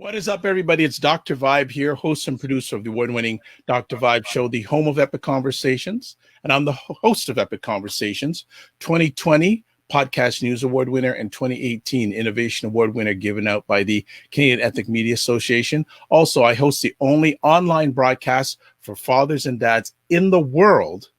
What is up, everybody? It's Dr. Vibe here, host and producer of the award-winning Dr. Vibe Show, the home of Epic Conversations. And I'm the host of Epic Conversations, 2020 Podcast News Award winner and 2018 Innovation Award winner given out by the Canadian Ethnic Media Association. Also, I host the only online broadcast for fathers and dads in the world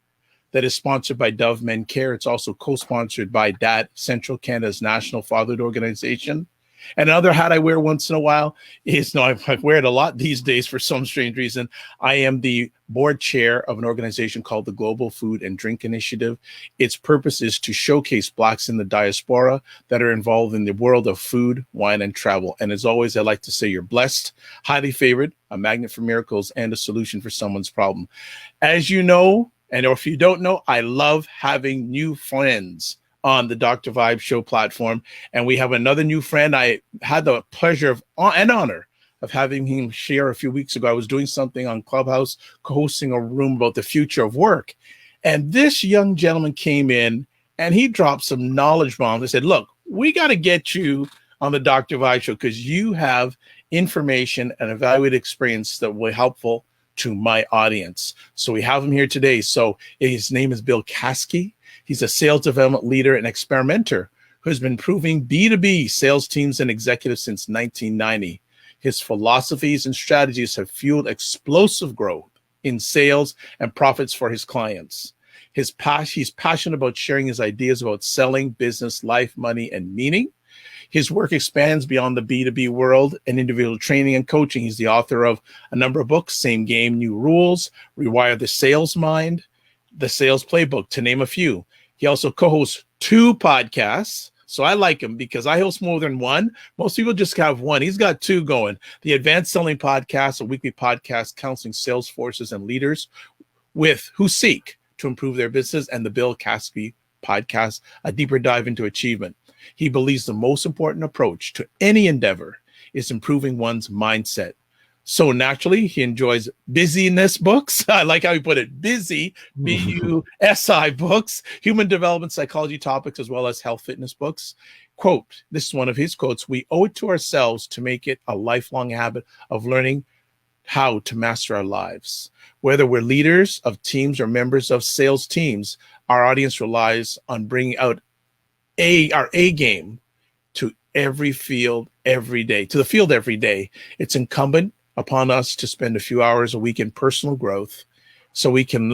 that is sponsored by Dove Men Care. It's also co-sponsored by DAD, Central Canada's national fatherhood organization. And another hat I wear once in a while is, I wear it a lot these days for some strange reason. I am the board chair of an organization called the Global Food and Drink Initiative. Its purpose is to showcase Blacks in the diaspora that are involved in the world of food, wine, and travel. And as always, I like to say you're blessed, highly favored, a magnet for miracles, and a solution for someone's problem. As you know, and if you don't know, I love having new friends on the Dr. Vibe Show platform. And we have another new friend. I had the pleasure of and honor of having him share a few weeks ago. I was doing something on Clubhouse, hosting a room about the future of work. And this young gentleman came in and he dropped some knowledge bombs. I said, look, we got to get you on the Dr. Vibe Show because you have information and evaluated experience that will be helpful to my audience. So we have him here today. So his name is Bill Caskey. He's a sales development leader and experimenter who has been improving B2B sales teams and executives since 1990. His philosophies and strategies have fueled explosive growth in sales and profits for his clients. He's passionate about sharing his ideas about selling, business, life, money, and meaning. His work expands beyond the B2B world and individual training and coaching. He's the author of a number of books, Same Game, New Rules, Rewire The Sales Mind, The Sales Playbook, to name a few. He also co-hosts 2 podcasts. So I like him because I host more than one. Most people just have one. He's got 2 going. The Advanced Selling Podcast, a weekly podcast counseling sales forces and leaders who seek to improve their business, and the Bill Caskey Podcast, a deeper dive into achievement. He believes the most important approach to any endeavor is improving one's mindset. So naturally, he enjoys busi-ness books. I like how he put it, busy, B-U-S-I books, human development psychology topics, as well as health fitness books. Quote, this is one of his quotes, "We owe it to ourselves to make it a lifelong habit of learning how to master our lives. Whether we're leaders of teams or members of sales teams, our audience relies on bringing out our A game to every field every day, to the field every day. It's incumbent upon us to spend a few hours a week in personal growth so we can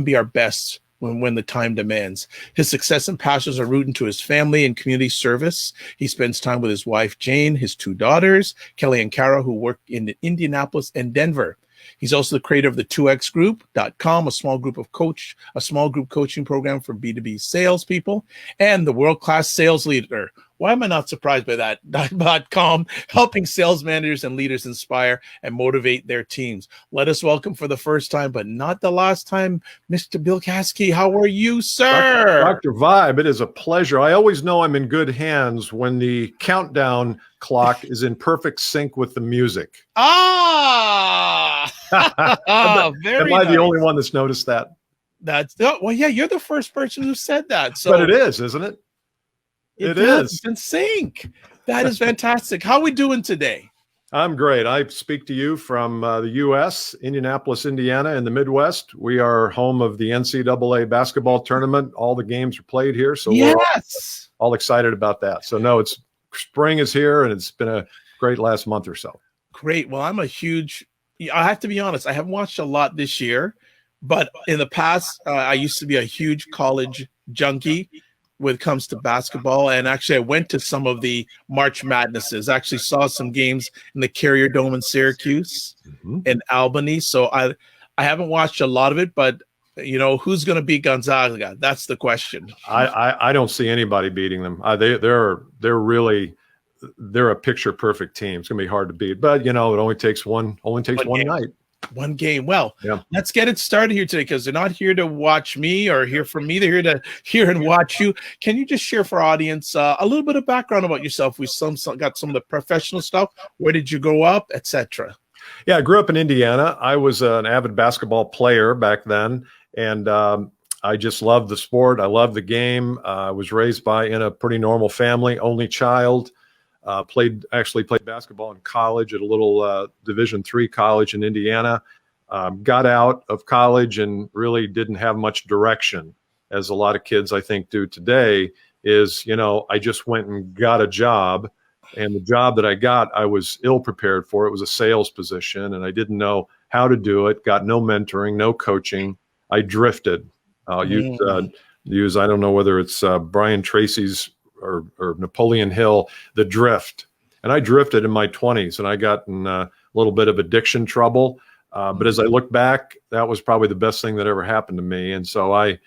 be our best when the time demands. His success and passions are rooted into his family and community service. He spends time with his wife, Jane, his 2 daughters, Kelly and Kara, who work in Indianapolis and Denver. He's also the creator of the 2xgroup.com, a small group coaching program for B2B salespeople, and the world-class sales leader. Why am I not surprised by that? .com, helping sales managers and leaders inspire and motivate their teams. Let us welcome for the first time, but not the last time, Mr. Bill Caskey. How are you, sir? Dr. Vibe, it is a pleasure. I always know I'm in good hands when the countdown clock is in perfect sync with the music. Very Am I nice. the only one that's noticed that? Well, yeah, you're the first person who said that. So but it is, isn't it? It is. It's in sync. That is fantastic. How are we doing today? I'm great. I speak to you from the U.S., Indianapolis, Indiana, in the Midwest. We are home of the NCAA basketball tournament. All the games are played here, so we're all excited about that. So no, spring is here, and it's been a great last month or so. Great. Well, I have to be honest, I haven't watched a lot this year, but in the past, I used to be a huge college junkie when it comes to basketball. And actually, I went to some of the March Madnesses, actually saw some games in the Carrier Dome in Syracuse and Albany. So I haven't watched a lot of it, but who's going to beat Gonzaga? That's the question. I don't see anybody beating them. They're a picture perfect team. It's going to be hard to beat, but it only takes one night. One game. Well, Let's get it started here today because they're not here to watch me or hear from me. They're here to hear and watch you. Can you just share for our audience a little bit of background about yourself? We got some of the professional stuff. Where did you grow up, etc.? Yeah, I grew up in Indiana. I was an avid basketball player back then, and I just loved the sport. I loved the game. I was raised in a pretty normal family, only child. Actually played basketball in college at a little Division III college in Indiana. Got out of college and really didn't have much direction, as a lot of kids I think do today. Is, I just went and got a job, and the job that I got, I was ill prepared for. It was a sales position, and I didn't know how to do it. Got no mentoring, no coaching. I drifted. I'll use I don't know whether it's Brian Tracy's or Napoleon Hill, the drift. And I drifted in my 20s, and I got in a little bit of addiction trouble. But as I look back, that was probably the best thing that ever happened to me. And so I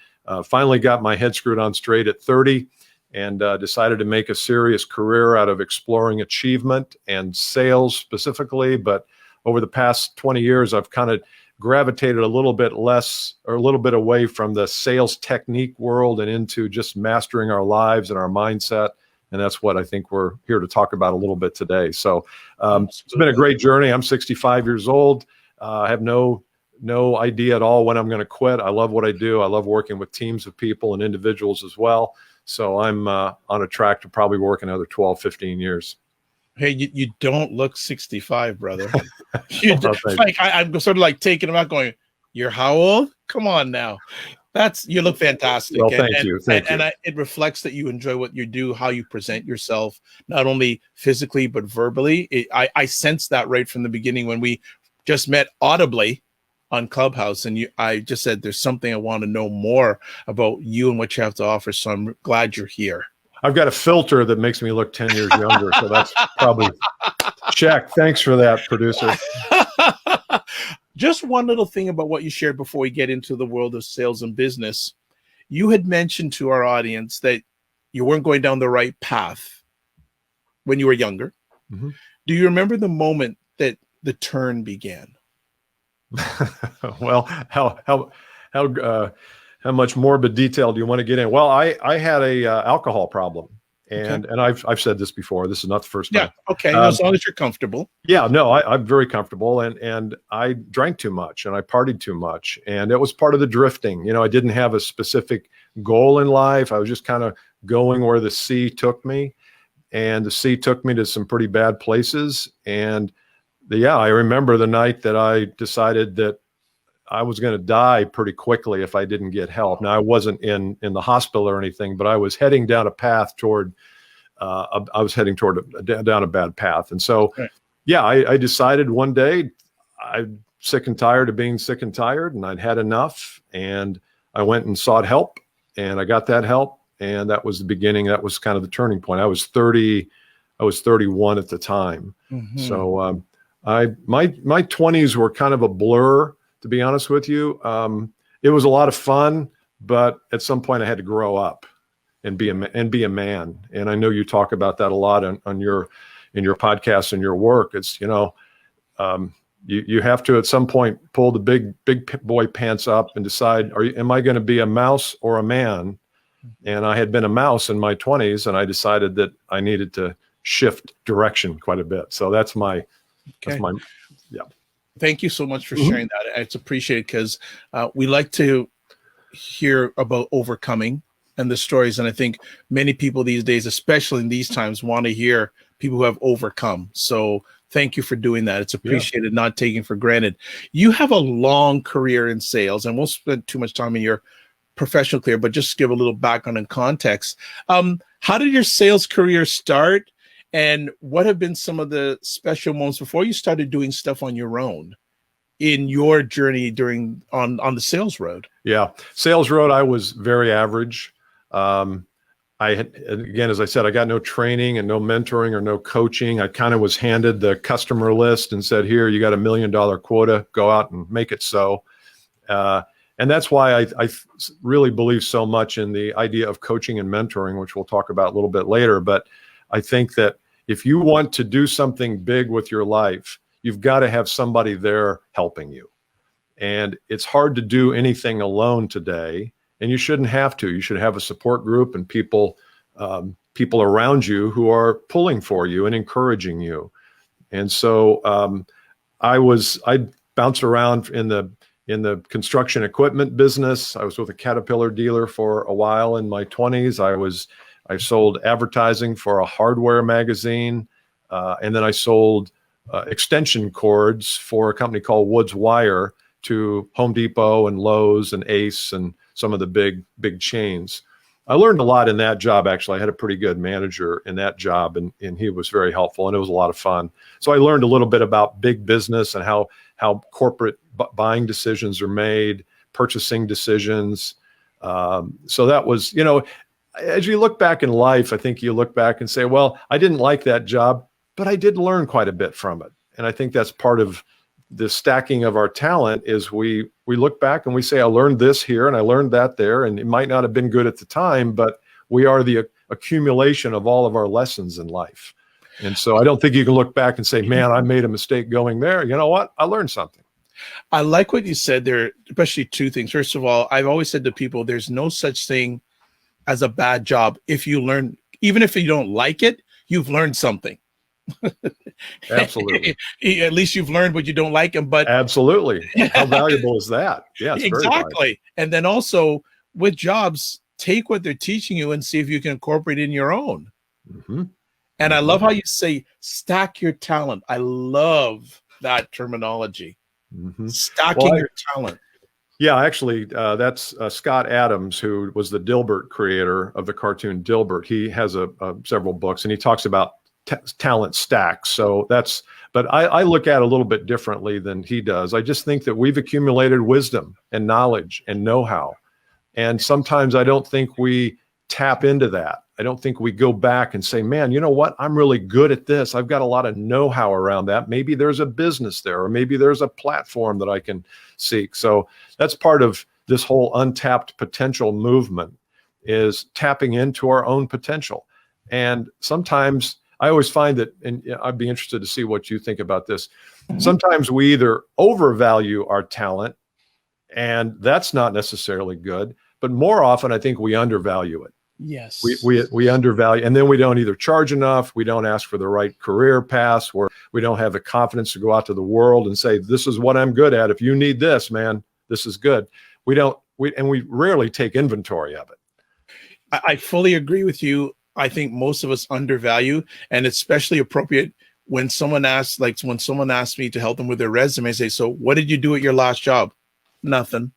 finally got my head screwed on straight at 30 and decided to make a serious career out of exploring achievement and sales specifically. But over the past 20 years, I've kind of gravitated a little bit less or a little bit away from the sales technique world and into just mastering our lives and our mindset. And that's what I think we're here to talk about a little bit today. So it's been a great journey. I'm 65 years old. I have no idea at all when I'm going to quit. I love what I do. I love working with teams of people and individuals as well. So I'm on a track to probably work another 12, 15 years. Hey, you don't look 65, brother. I'm sort of like taking him out going, you're how old? Come on now. You look fantastic. Well, thank you. It reflects that you enjoy what you do, how you present yourself, not only physically, but verbally. I sense that right from the beginning when we just met audibly on Clubhouse. And I just said, there's something I want to know more about you and what you have to offer. So I'm glad you're here. I've got a filter that makes me look 10 years younger. So that's probably check. Thanks for that, producer. Just one little thing about what you shared before we get into the world of sales and business. You had mentioned to our audience that you weren't going down the right path when you were younger. Mm-hmm. Do you remember the moment that the turn began? Well, how much morbid detail do you want to get in? Well, I had a alcohol problem, and I've said this before. This is not the first time. Yeah. Okay. As long as you're comfortable. Yeah. No, I'm very comfortable, and I drank too much and I partied too much, and it was part of the drifting. I didn't have a specific goal in life. I was just kind of going where the sea took me, and the sea took me to some pretty bad places. And I remember the night that I decided that I was going to die pretty quickly if I didn't get help. Now, I wasn't in the hospital or anything, but I was heading down a path toward, down a bad path. And so, I decided one day I'm sick and tired of being sick and tired, and I'd had enough. And I went and sought help, and I got that help. And that was the beginning. That was kind of the turning point. I was 31 at the time. Mm-hmm. So my 20s were kind of a blur, to be honest with you. It was a lot of fun, but at some point I had to grow up and be a man. And I know you talk about that a lot in your podcast and your work. It's, you have to at some point pull the big boy pants up and decide, am I going to be a mouse or a man? And I had been a mouse in my 20s, and I decided that I needed to shift direction quite a bit. So that's my. Thank you so much for sharing that. It's appreciated because we like to hear about overcoming and the stories. And I think many people these days, especially in these times, want to hear people who have overcome. So thank you for doing that. It's appreciated, not taken for granted. You have a long career in sales, and won't spend too much time in your professional career, but just give a little background and context. How did your sales career start? And what have been some of the special moments before you started doing stuff on your own in your journey on the sales road? Yeah, sales road, I was very average. Again, as I said, I got no training and no mentoring or no coaching. I kind of was handed the customer list and said, here, you got $1 million quota, go out and make it so. And that's why I really believe so much in the idea of coaching and mentoring, which we'll talk about a little bit later. But I think that if you want to do something big with your life, you've got to have somebody there helping you. And it's hard to do anything alone today, and you shouldn't have to. You should have a support group and people around you who are pulling for you and encouraging you. And so I bounced around in the construction equipment business. I was with a Caterpillar dealer for a while in my 20s. I was I sold advertising for a hardware magazine. And then I sold extension cords for a company called Woods Wire to Home Depot and Lowe's and Ace and some of the big chains. I learned a lot in that job. Actually, I had a pretty good manager in that job, and he was very helpful, and it was a lot of fun. So I learned a little bit about big business and how corporate buying decisions are made, purchasing decisions. So that was, as you look back in life, I think you look back and say, well, I didn't like that job, but I did learn quite a bit from it. And I think that's part of the stacking of our talent is we look back and we say, I learned this here and I learned that there, and it might not have been good at the time, but we are the accumulation of all of our lessons in life. And so I don't think you can look back and say, man, I made a mistake going there. You know what? I learned something. I like what you said there, especially two things. First of all, I've always said to people, there's no such thing as a bad job. If you learn, even if you don't like it, you've learned something. Absolutely. At least you've learned what you don't like them, but absolutely. How valuable is that? Yeah, exactly. And then also with jobs, take what they're teaching you and see if you can incorporate it in your own. Mm-hmm. And I love how you say stack your talent. I love that terminology. Mm-hmm. Stacking your talent. Yeah, actually, that's Scott Adams, who was the Dilbert creator of the cartoon Dilbert. He has several books, and he talks about talent stacks. So but I look at it a little bit differently than he does. I just think that we've accumulated wisdom and knowledge and know-how. And sometimes I don't think we tap into that. I don't think we go back and say, man, you know what? I'm really good at this. I've got a lot of know-how around that. Maybe there's a business there, or maybe there's a platform that I can seek. So that's part of this whole untapped potential movement, is tapping into our own potential. And sometimes I always find that, and I'd be interested to see what you think about this. Mm-hmm. Sometimes we either overvalue our talent, and that's not necessarily good, but more often I think we undervalue it. Yes. We undervalue, and then we don't either charge enough, we don't ask for the right career paths, or we don't have the confidence to go out to the world and say, this is what I'm good at. If you need this, man, this is good. We rarely take inventory of it. I fully agree with you. I think most of us undervalue, and especially appropriate when someone asks, when someone asks me to help them with their resume, I say, so what did you do at your last job? Nothing.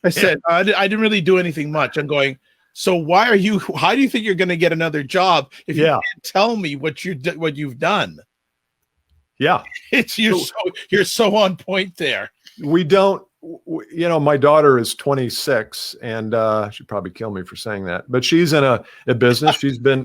I said, I didn't really do anything much. I'm going, so how do you think you're going to get another job if you can't tell me what you've done? Yeah. You're so on point there. We don't, my daughter is 26, and she'd probably kill me for saying that, but she's in a business.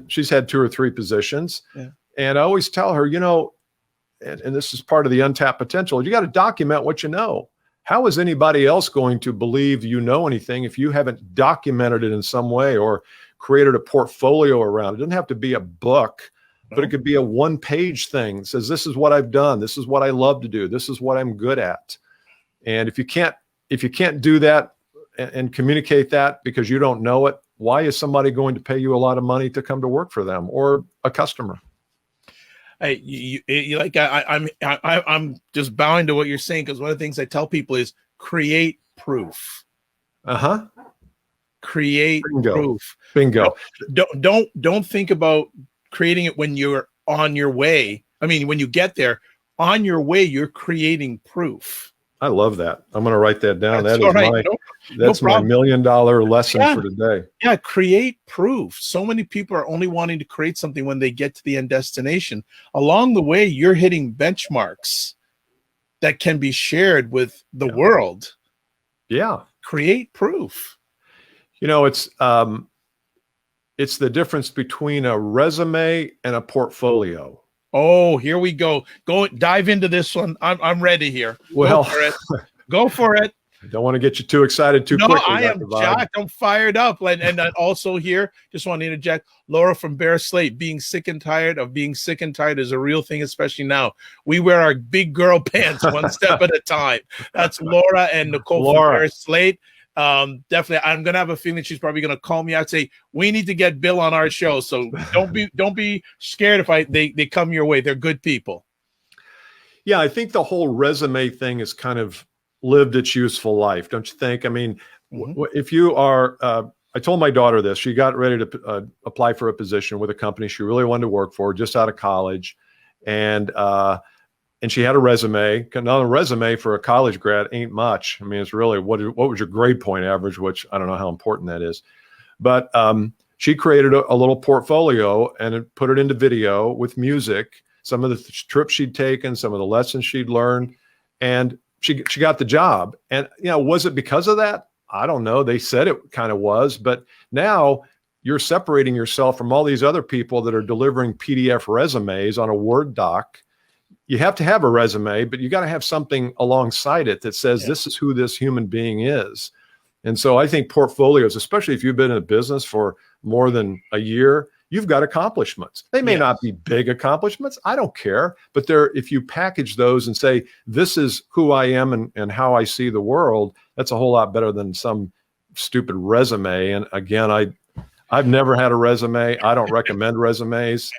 She's had 2 or 3 positions. Yeah. And I always tell her, and this is part of the untapped potential, you got to document what you know. How is anybody else going to believe you know anything if you haven't documented it in some way or created a portfolio around it? It doesn't have to be a book, but it could be a 1-page thing that says, this is what I've done. This is what I love to do. This is what I'm good at. And if you can't do that and communicate that because you don't know it, why is somebody going to pay you a lot of money to come to work for them, or a customer? I'm just bowing to what you're saying, because one of the things I tell people is create proof. Create proof. Bingo. Don't think about creating it when you're on your way. I mean, when you get there, on your way, you're creating proof. I love that. I'm going to write that down. That's my $1 million lesson for today. Yeah, create proof. So many people are only wanting to create something when they get to the end destination. Along the way, you're hitting benchmarks that can be shared with the world. Yeah. Create proof. It's the difference between a resume and a portfolio. Oh, here we go. Dive into this one. I'm ready here. Well, Go for it. I don't want to get you too excited too quickly. No, I am jacked. I'm fired up. And also here, just want to interject, Laura from Bear Slate, being sick and tired of being sick and tired is a real thing, especially now. We wear our big girl pants one step at a time. That's Laura and Nicole from Bear Slate. Definitely, I'm gonna have a feeling she's probably gonna call me out and say, we need to get Bill on our show. So don't be scared if they come your way. They're good people. Yeah, I think the whole resume thing has kind of lived its useful life, don't you think? I mean, if you are I told my daughter this. She got ready to apply for a position with a company she really wanted to work for, just out of college, and she had a resume. Now, a resume for a college grad ain't much. I mean, it's really what was your grade point average, which I don't know how important that is, but she created a little portfolio and put it into video with music, some of the trips she'd taken, some of the lessons she'd learned, and she got the job. And was it because of that? I don't know. They said it kind of was, but now you're separating yourself from all these other people that are delivering PDF resumes on a Word doc. You have to have a resume, but you got to have something alongside it that says this is who this human being is. And so I think portfolios, especially if you've been in a business for more than a year, you've got accomplishments. They may not be big accomplishments. I don't care. But if you package those and say, this is who I am and how I see the world, that's a whole lot better than some stupid resume. And again, I've never had a resume. I don't recommend resumes.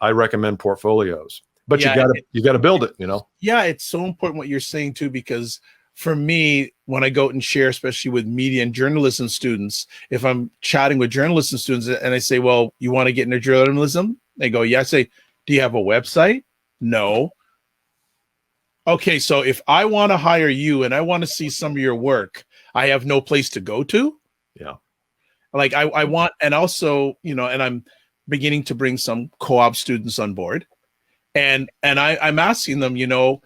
I recommend portfolios. But you got to build it, Yeah, it's so important what you're saying too, because for me, when I go out and share, especially with media and journalism students, if I'm chatting with journalism students and I say, well, you want to get into journalism? They go, yeah. I say, do you have a website? No. Okay, so if I want to hire you and I want to see some of your work, I have no place to go to. Yeah. Like I want, and also, and I'm beginning to bring some co-op students on board. And I'm asking them, I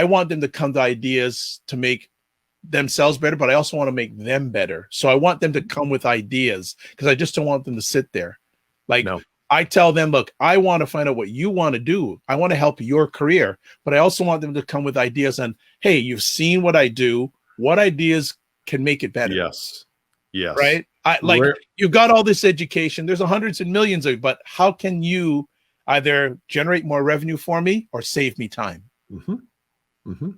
want them to come to ideas to make themselves better, but I also want to make them better. So I want them to come with ideas because I just don't want them to sit there. I tell them, look, I want to find out what you want to do. I want to help your career, but I also want them to come with ideas on, hey, you've seen what I do. What ideas can make it better? Yes. Yes. Right. You've got all this education. There's hundreds and millions of it, but how can you either generate more revenue for me or save me time? Mm-hmm. Mm-hmm.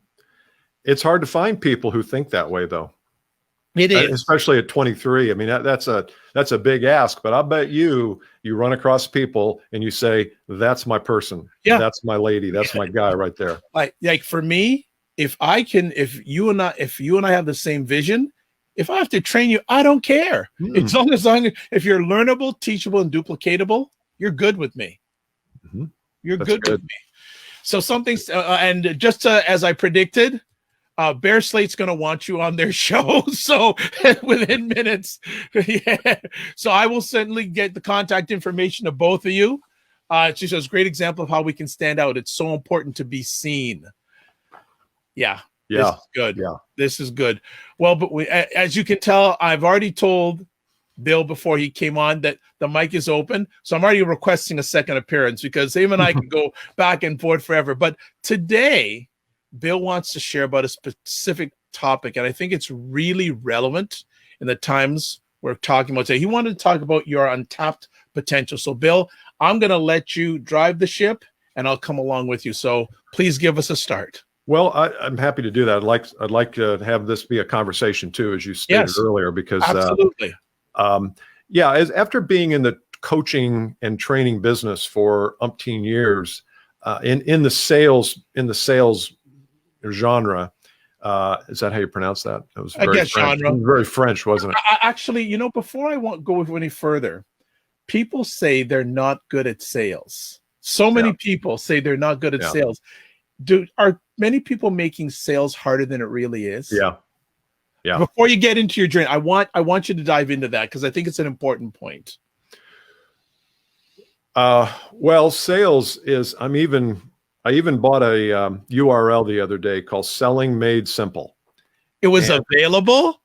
It's hard to find people who think that way, though. It is, especially at 23. I mean, that's a big ask, but I bet you run across people and you say, "That's my person. Yeah, that's my lady. That's my guy right there." Like for me, if you and I have the same vision, if I have to train you, I don't care. As long as if you're learnable, teachable, and duplicatable, you're good with me. Mm-hmm. You're good with me. So and just as I predicted, Bear Slate's going to want you on their show. So within minutes, So I will certainly get the contact information of both of you. It's just a great example of how we can stand out. It's so important to be seen. Yeah. This is good. Yeah. This is good. Well, but as you can tell, I've already told Bill before he came on that the mic is open. So I'm already requesting a second appearance because him and I can go back and forth forever. But today, Bill wants to share about a specific topic, and I think it's really relevant in the times we're talking about today. He wanted to talk about your untapped potential. So, Bill, I'm going to let you drive the ship, and I'll come along with you. So please give us a start. Well, I'm happy to do that. I'd like to have this be a conversation too, as you stated earlier, because absolutely. After being in the coaching and training business for umpteen years, in the sales genre, is that how you pronounce that? It was very French. Genre. Very French, wasn't it? Actually, before I won't go any further, people say they're not good at sales. So many people say they're not good at sales. Are many people making sales harder than it really is? Yeah. Yeah. Before you get into your journey, I want you to dive into that because I think it's an important point. Well, sales is. I even bought a URL the other day called Selling Made Simple. It was available.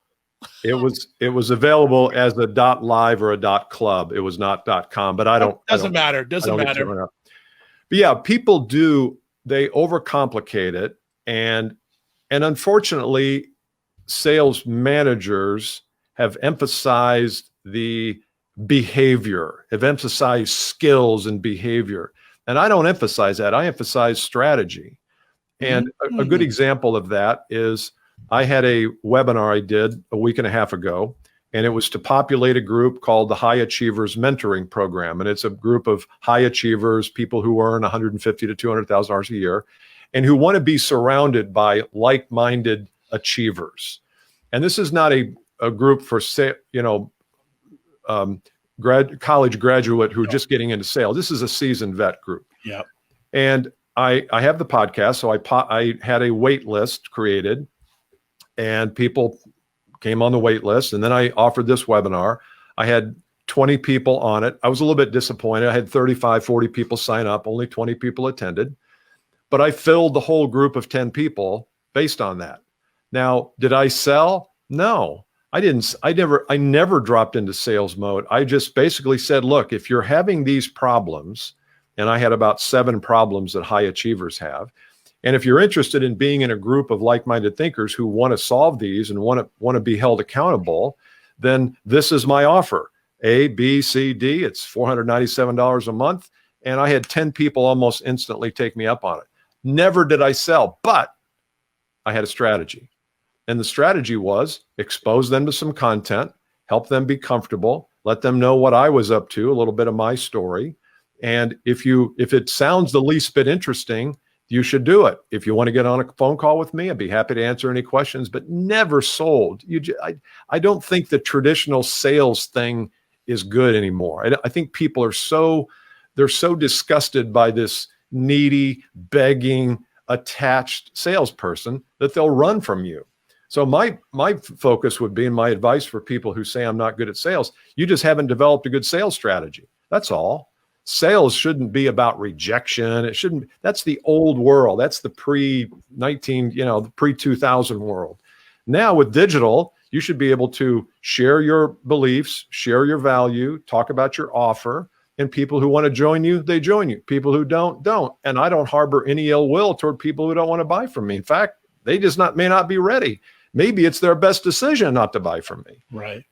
It was available as a .live or a .club. It was not .com, but Doesn't matter. But yeah, people do. They overcomplicate it, and unfortunately, sales managers have emphasized the behavior, have emphasized skills and behavior. And I don't emphasize that. I emphasize strategy. And a good example of that is I had a webinar I did a week and a half ago, and it was to populate a group called the High Achievers Mentoring Program. And it's a group of high achievers, people who earn $150,000 to $200,000 a year, and who want to be surrounded by like-minded achievers. And this is not a a group for college graduate who are just getting into sales. This is a seasoned vet group. Yeah. And I have the podcast, so I had a wait list created, and people came on the wait list. And then I offered this webinar. I had 20 people on it. I was a little bit disappointed. I had 35, 40 people sign up. Only 20 people attended. But I filled the whole group of 10 people based on that. Now, did I sell? No, I didn't. I never dropped into sales mode. I just basically said, look, if you're having these problems, and I had about 7 problems that high achievers have, and if you're interested in being in a group of like-minded thinkers who want to solve these and want to be held accountable, then this is my offer. A, B, C, D. It's $497 a month. And I had 10 people almost instantly take me up on it. Never did I sell, but I had a strategy. And the strategy was expose them to some content, help them be comfortable, let them know what I was up to, a little bit of my story. And if it sounds the least bit interesting, you should do it. If you want to get on a phone call with me, I'd be happy to answer any questions, but never sold. I don't think the traditional sales thing is good anymore. I think people are they're so disgusted by this needy, begging, attached salesperson that they'll run from you. So my focus would be, and my advice for people who say I'm not good at sales, you just haven't developed a good sales strategy. That's all. Sales shouldn't be about rejection. It shouldn't. That's the old world. That's the the pre-2000 world. Now with digital, you should be able to share your beliefs, share your value, talk about your offer, and people who want to join you, they join you. People who don't. And I don't harbor any ill will toward people who don't want to buy from me. In fact, they just may not be ready. Maybe it's their best decision not to buy from me. Right.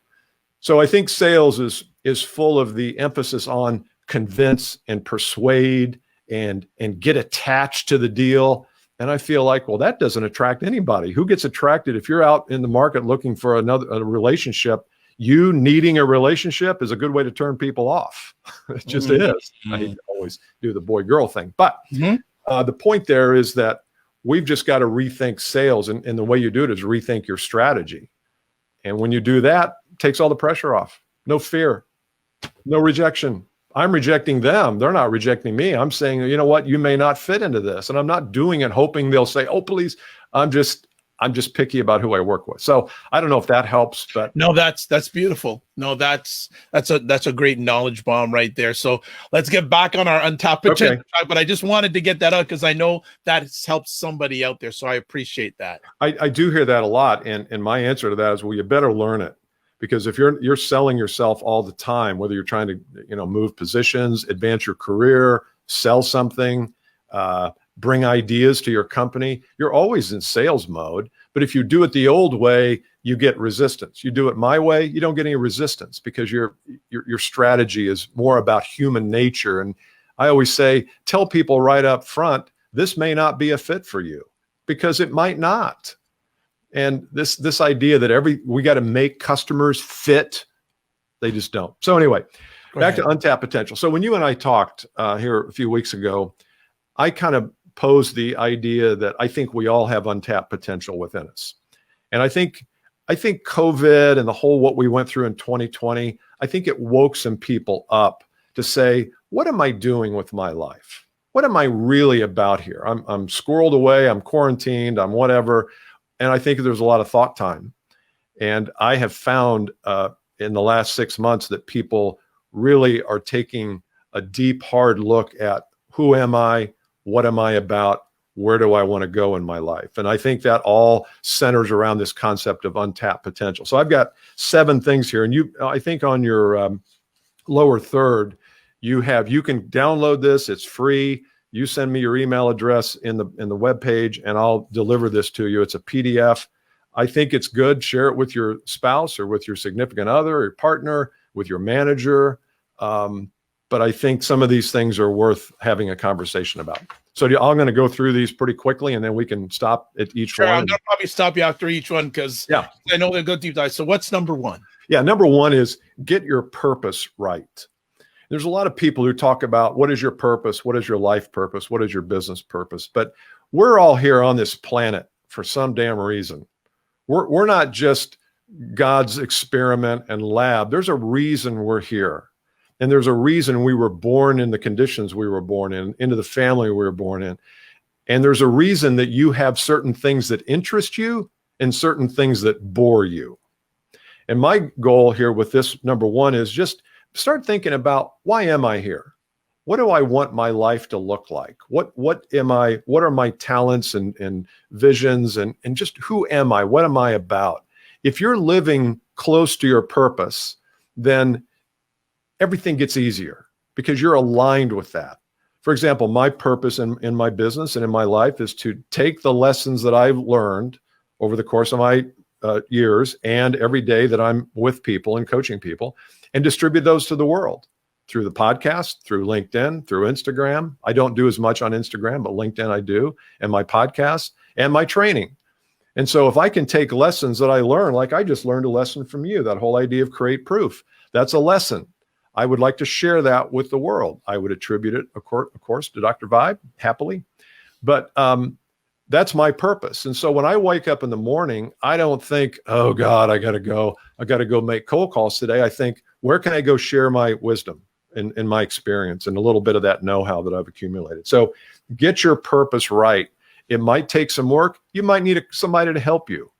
So I think sales is full of the emphasis on convince and persuade and get attached to the deal. And I feel like, well, that doesn't attract anybody. Who gets attracted if you're out in the market looking for a relationship? You needing a relationship is a good way to turn people off. It just is. I hate to always do the boy-girl thing. But the point there is that we've just got to rethink sales. And the way you do it is rethink your strategy. And when you do that, it takes all the pressure off. No fear, no rejection. I'm rejecting them. They're not rejecting me. I'm saying, you know what, you may not fit into this. And I'm not doing it hoping they'll say, oh, please. I'm just picky about who I work with. So I don't know if that helps, but no, that's beautiful. No, that's a great knowledge bomb right there. So let's get back on our untapped potential. Okay. But I just wanted to get that out because I know that has helped somebody out there. So I appreciate that. I do hear that a lot. And my answer to that is, well, you better learn it. Because if you're selling yourself all the time, whether you're trying to move positions, advance your career, sell something, bring ideas to your company, you're always in sales mode. But if you do it the old way, you get resistance. You do it my way, you don't get any resistance because your strategy is more about human nature. And I always say, tell people right up front, this may not be a fit for you because it might not. And this idea that we got to make customers fit, they just don't. So anyway, back to untapped potential. So when you and I talked here a few weeks ago, I kind of posed the idea that I think we all have untapped potential within us. And I think COVID and the whole what we went through in 2020, I think it woke some people up to say, what am I doing with my life? What am I really about here? I'm squirreled away, I'm quarantined, I'm whatever. And I think there's a lot of thought time. And I have found in the last 6 months that people really are taking a deep, hard look at who am I? What am I about? Where do I want to go in my life? And I think that all centers around this concept of untapped potential. So I've got 7 things here. And I think on your lower third, you can download this. It's free. You send me your email address in the web page, and I'll deliver this to you. It's a PDF. I think it's good. Share it with your spouse or with your significant other or your partner, with your manager. But I think some of these things are worth having a conversation about. So I'm going to go through these pretty quickly, and then we can stop at each one. I'm going to probably stop you after each one because I know they're good deep dive. So what's number 1? Yeah, number 1 is get your purpose right. There's a lot of people who talk about what is your purpose, what is your life purpose, what is your business purpose. But we're all here on this planet for some damn reason. We're not just God's experiment and lab. There's a reason we're here. And there's a reason we were born in the conditions we were born in, into the family we were born in. And there's a reason that you have certain things that interest you and certain things that bore you. And my goal here with this, number one, is just start thinking about, why am I here? What do I want my life to look like? What are my talents and visions and just who am I? What am I about? If you're living close to your purpose, then everything gets easier because you're aligned with that. For example, my purpose in my business and in my life is to take the lessons that I've learned over the course of my years and every day that I'm with people and coaching people, and distribute those to the world through the podcast, through LinkedIn, through Instagram. I don't do as much on Instagram, but LinkedIn I do, and my podcast and my training. And so if I can take lessons that I learn, like I just learned a lesson from you, that whole idea of create proof, that's a lesson. I would like to share that with the world. I would attribute it, of course, to Dr. Vibe, happily. But that's my purpose. And so when I wake up in the morning, I don't think, oh God, I got to go make cold calls today. I think, where can I go share my wisdom and my experience and a little bit of that know-how that I've accumulated? So get your purpose right. It might take some work. You might need somebody to help you.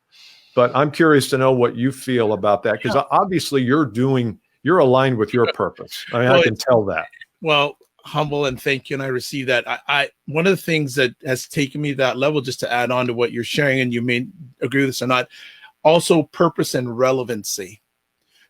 But I'm curious to know what you feel about that, because obviously you're aligned with your purpose. I mean, I can tell that. Well, humble and thank you. And I received that. I one of the things that has taken me to that level, just to add on to what you're sharing, and you may agree with this or not, also purpose and relevancy.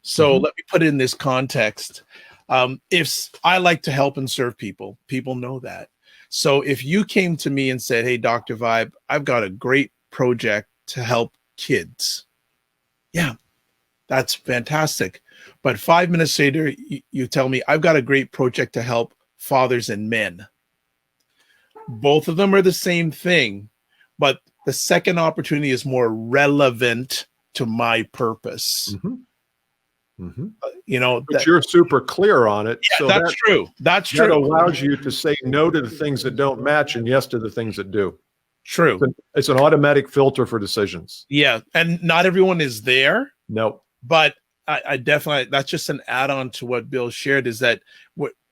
So let me put it in this context. If I like to help and serve people, people know that. So if you came to me and said, hey, Dr. Vibe, I've got a great project to help kids. Yeah, that's fantastic. But 5 minutes later, you tell me, I've got a great project to help fathers and men. Both of them are the same thing, but the second opportunity is more relevant to my purpose. But you're super clear on it. Yeah, so that's true. That's true. That allows you to say no to the things that don't match and yes to the things that do. True. It's an automatic filter for decisions. Yeah. And not everyone is there. No. But I definitely, that's just an add-on to what Bill shared, is that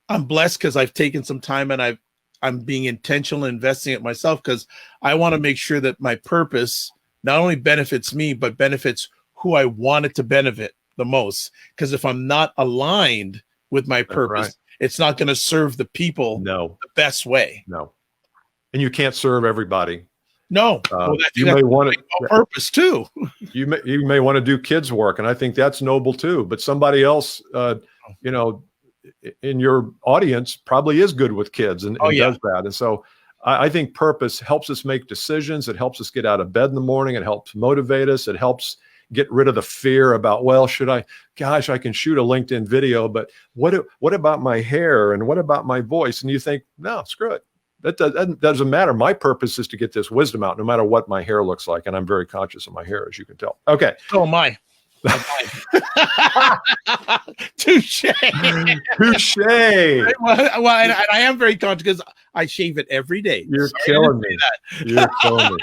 I'm blessed because I've taken some time and I'm being intentional in investing it myself, because I want to make sure that my purpose not only benefits me, but benefits who I want it to benefit the most. Because if I'm not aligned with my purpose, it's not going to serve the people the best way. No. And you can't serve everybody. No. You may want to purpose too. you may want to do kids work, and I think that's noble too. But somebody else, in your audience probably is good with kids and does that. And so I think purpose helps us make decisions. It helps us get out of bed in the morning. It helps motivate us. It helps get rid of the fear about, well, I can shoot a LinkedIn video, but what about my hair and what about my voice? And you think, no, screw it. That doesn't matter. My purpose is to get this wisdom out, no matter what my hair looks like. And I'm very conscious of my hair, as you can tell. Okay. So am I. Touche. Touche. Well, and I am very conscious because I shave it every day. You're killing me. You're killing me.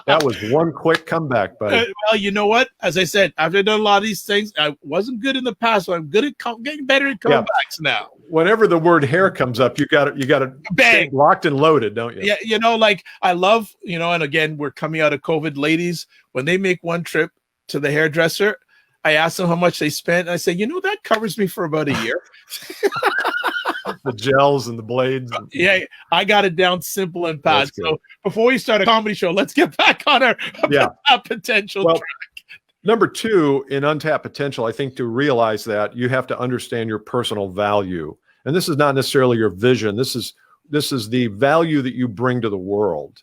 That was one quick comeback, buddy. Well, you know what? As I said, after I've done a lot of these things, I wasn't good in the past, so I'm good at getting better at comebacks now. Whenever the word hair comes up, you got it bang, locked and loaded, don't you? Yeah, like I love, and again, we're coming out of COVID, ladies, when they make one trip to the hairdresser, I ask them how much they spent. And I say, that covers me for about a year. The gels and the blades. Yeah, I got it down simple and fast. So before we start a comedy show, let's get back on our potential track. Number 2, in untapped potential, I think to realize that you have to understand your personal value. And this is not necessarily your vision. This is the value that you bring to the world.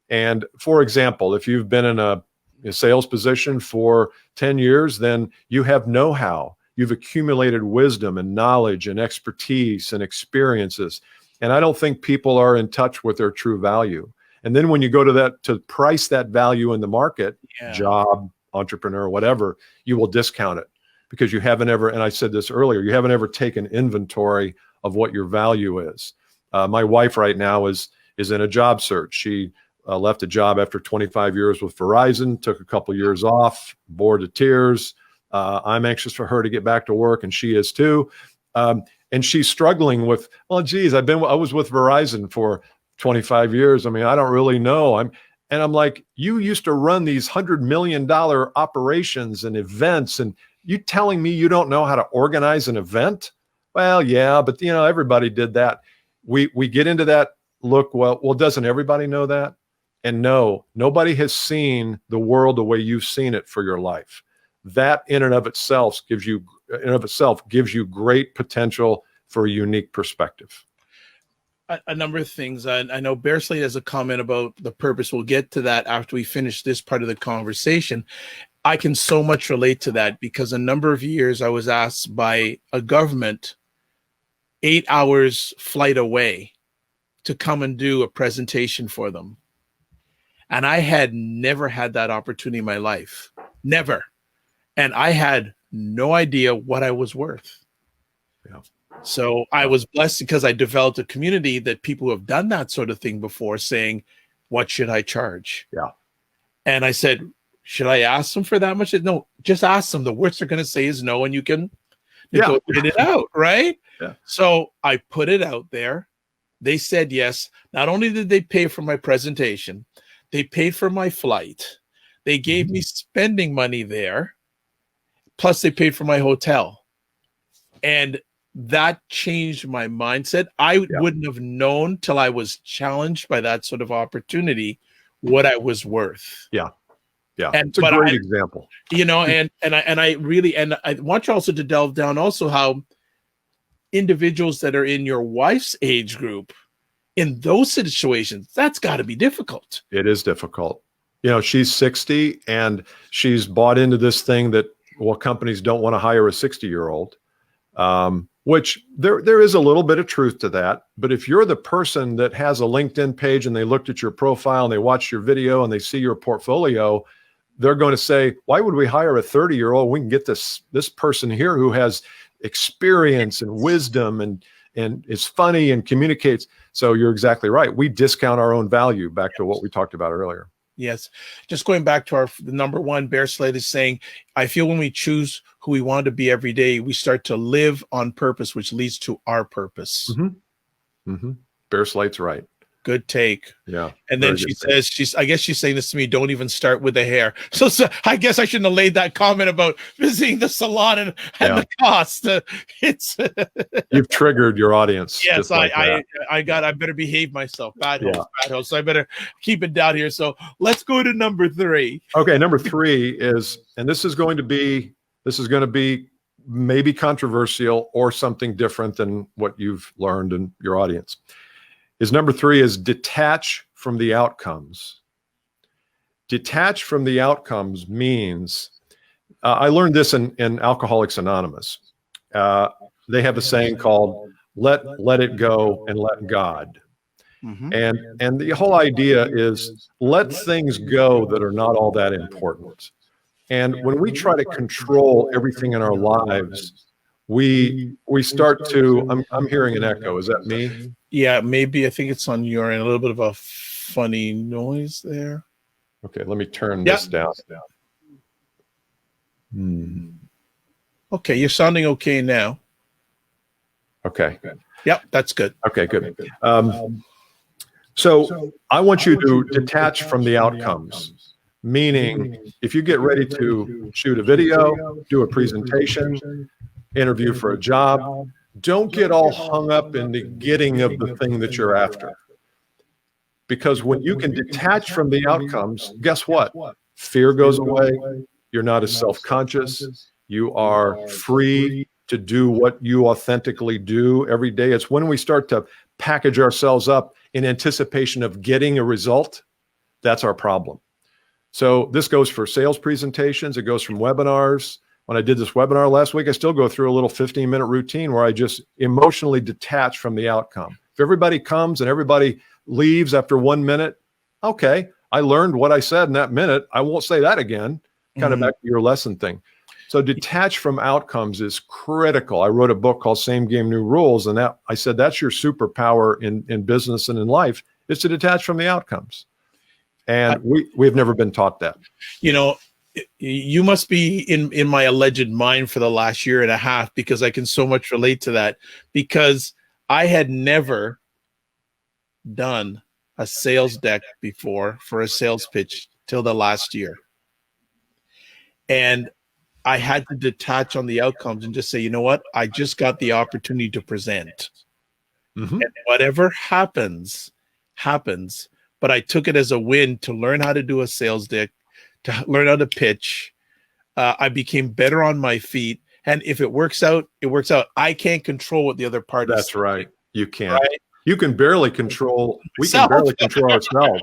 And for example, if you've been in a sales position for 10 years, then you have know-how. You've accumulated wisdom and knowledge and expertise and experiences. And I don't think people are in touch with their true value. And then when you go to price that value in the market, job, entrepreneur, whatever, you will discount it because you haven't ever, and I said this earlier, you haven't ever taken inventory of what your value is. My wife right now is in a job search. She left a job after 25 years with Verizon, took a couple years off, bored to tears, I'm anxious for her to get back to work, and she is too. And she's struggling with, well, geez, I was with Verizon for 25 years. I mean, I don't really know. I'm like, you used to run these $100 million operations and events, and you telling me you don't know how to organize an event? Well, yeah, but everybody did that. We get into that look, well, doesn't everybody know that? And no, nobody has seen the world the way you've seen it for your life. That in and of itself gives you great potential for a unique perspective. A number of things. I know Bear Slate has a comment about the purpose. We'll get to that after we finish this part of the conversation. I can so much relate to that because a number of years I was asked by a government 8 hours flight away to come and do a presentation for them. And I had never had that opportunity in my life. Never. And I had no idea what I was worth. Yeah. So I was blessed because I developed a community that people who have done that sort of thing before saying, what should I charge? Yeah. And I said, should I ask them for that much? No, just ask them. The worst they're going to say is no, and you can negotiate it out, right? Yeah. So I put it out there. They said yes. Not only did they pay for my presentation, they paid for my flight. They gave me spending money there. Plus they paid for my hotel. And that changed my mindset. I wouldn't have known till I was challenged by that sort of opportunity what I was worth. Yeah. Yeah. And, it's a great example. And I want you also to delve down also how individuals that are in your wife's age group, in those situations, that's got to be difficult. It is difficult. She's 60 and she's bought into this thing that, well, companies don't want to hire a 60-year-old, which there is a little bit of truth to that. But if you're the person that has a LinkedIn page and they looked at your profile and they watched your video and they see your portfolio, they're going to say, why would we hire a 30-year-old? We can get this person here who has experience and wisdom and is funny and communicates. So you're exactly right. We discount our own value, back to what we talked about earlier. Yes. Just going back to the number one, Bear Slate is saying, I feel when we choose who we want to be every day, we start to live on purpose, which leads to our purpose. Mm-hmm. Mm-hmm. Bear Slate's right. Good take. Yeah. And then she says, I guess she's saying this to me, don't even start with the hair. So I guess I shouldn't have laid that comment about visiting the salon and the cost. You've triggered your audience. Yes, I better behave myself. Bad host. So I better keep it down here. So let's go to number 3. Okay. Number 3 is, and this is going to be maybe controversial or something different than what you've learned in your audience. Number 3 is detach from the outcomes. Detach from the outcomes means, I learned this in Alcoholics Anonymous. They have a saying called, let it go and let God. Mm-hmm. And the whole idea is let things go that are not all that important. And when we try to control everything in our lives, we start to, I'm hearing an echo. Is that me? Yeah, maybe. I think it's on your end. A little bit of a funny noise there. Okay, let me turn this down. Okay, you're sounding okay now. Okay. Yep, that's good. Okay, good. So I want you to detach from the outcomes, meaning if you get ready to shoot a video, do a presentation, interview for a job, don't get all hung up in the getting of the thing that you're after. Because when you can detach from the outcomes, guess what? Fear goes away. You're not as self-conscious. You are free to do what you authentically do every day. It's when we start to package ourselves up in anticipation of getting a result, that's our problem. So this goes for sales presentations. It goes from webinars. When I did this webinar last week, I still go through a little 15-minute routine where I just emotionally detach from the outcome. If everybody comes and everybody leaves after 1 minute, okay, I learned what I said in that minute. I won't say that again. Kind of back to your lesson thing. So detach from outcomes is critical. I wrote a book called Same Game, New Rules, and that I said that's your superpower in business and in life, is to detach from the outcomes. And we've never been taught that. You must be in my alleged mind for the last year and a half, because I can so much relate to that, because I had never done a sales deck before for a sales pitch till the last year. And I had to detach on the outcomes and just say, you know what? I just got the opportunity to present. And whatever happens, happens. But I took it as a win to learn how to do a sales deck, to learn how to pitch. I became better on my feet. And if it works out, it works out. I can't control what the other party That's right. You can't. Right? You can barely control. We can barely control ourselves.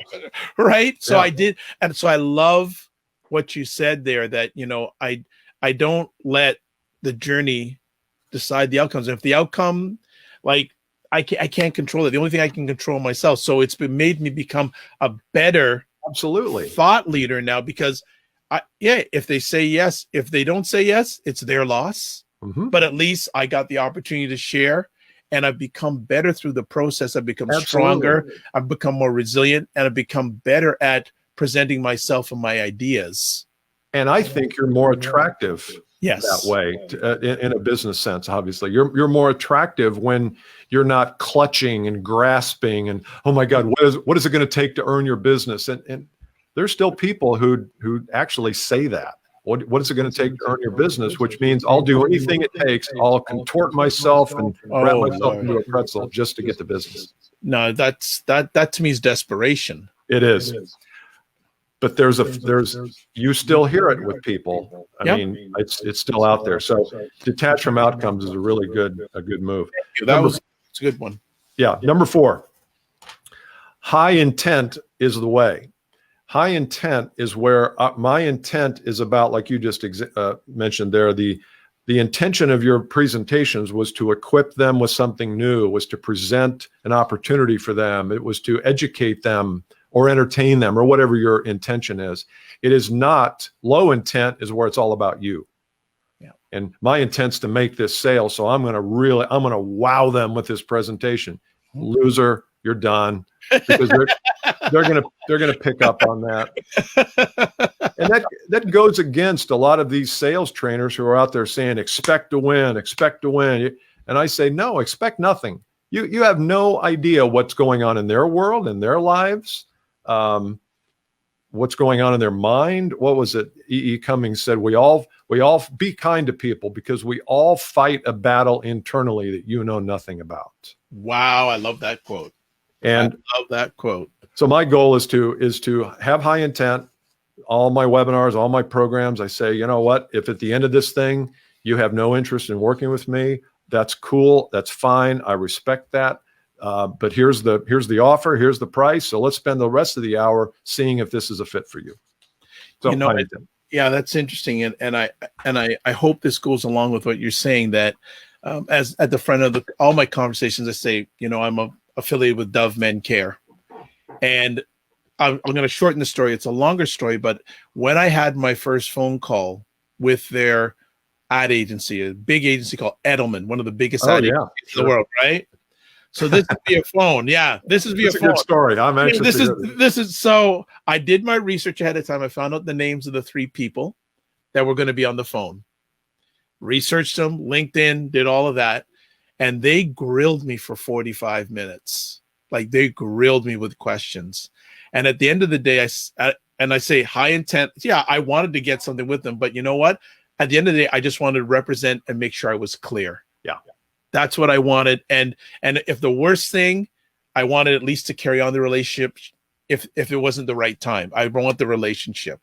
Right. So I did. And so I love what you said there, that, you know, I don't let the journey decide the outcomes. And if the outcome, like, I can't control it. The only thing I can control myself. So it's made me become a better thought leader now, because if they say yes, if they don't say yes, it's their loss. But at least I got the opportunity to share, and I've become better through the process. I've become stronger. I've become more resilient, and I've become better at presenting myself and my ideas. And I think you're more attractive Yes. that way in a business sense. Obviously, you're more attractive when you're not clutching and grasping and, oh my God, what is it going to take to earn your business? And there's still people who actually say that. What is it going to take to earn your business? Which means I'll do anything it takes. I'll contort myself and wrap myself into a pretzel just to get the business. No, that to me is desperation. It is. But you still hear it with people. I mean, it's still out there. So detach from outcomes is a really good move. It's a good one. Yeah. Number 4, high intent is the way. High intent is where my intent is about, like you just mentioned there, the intention of your presentations was to equip them with something new, was to present an opportunity for them. It was to educate them or entertain them, or whatever your intention is. It is not low intent is where it's all about you. Yeah. And my intent's to make this sale. So I'm going to wow them with this presentation. Loser, you're done, because they're going to pick up on that. And that goes against a lot of these sales trainers who are out there saying, expect to win. And I say, no, expect nothing. You have no idea what's going on in their world, in their lives. What's going on in their mind. What was it? E. Cummings said, we all be kind to people, because we all fight a battle internally that you know nothing about. Wow. I love that quote. So my goal is to have high intent. All my webinars, all my programs, I say, you know what, if at the end of this thing, you have no interest in working with me, that's cool. That's fine. I respect that. But here's the offer, here's the price. So let's spend the rest of the hour seeing if this is a fit for you. So, you know, yeah, that's interesting. And I hope this goes along with what you're saying, that as at the front of all my conversations, I say, you know, I'm affiliated with Dove Men Care. And I'm going to shorten the story. It's a longer story, but when I had my first phone call with their ad agency, a big agency called Edelman, one of the biggest ad agencies in the world, right? So this is via phone. Yeah, this is via phone. It's a good story. I'm anxious. This is so. I did my research ahead of time. I found out the names of the 3 people that were going to be on the phone. Researched them, LinkedIn, did all of that, and they grilled me for 45 minutes. Like, they grilled me with questions. And at the end of the day, I say high intent. Yeah, I wanted to get something with them, but you know what? At the end of the day, I just wanted to represent and make sure I was clear. Yeah. That's what I wanted. And if the worst thing, I wanted at least to carry on the relationship if it wasn't the right time. I want the relationship.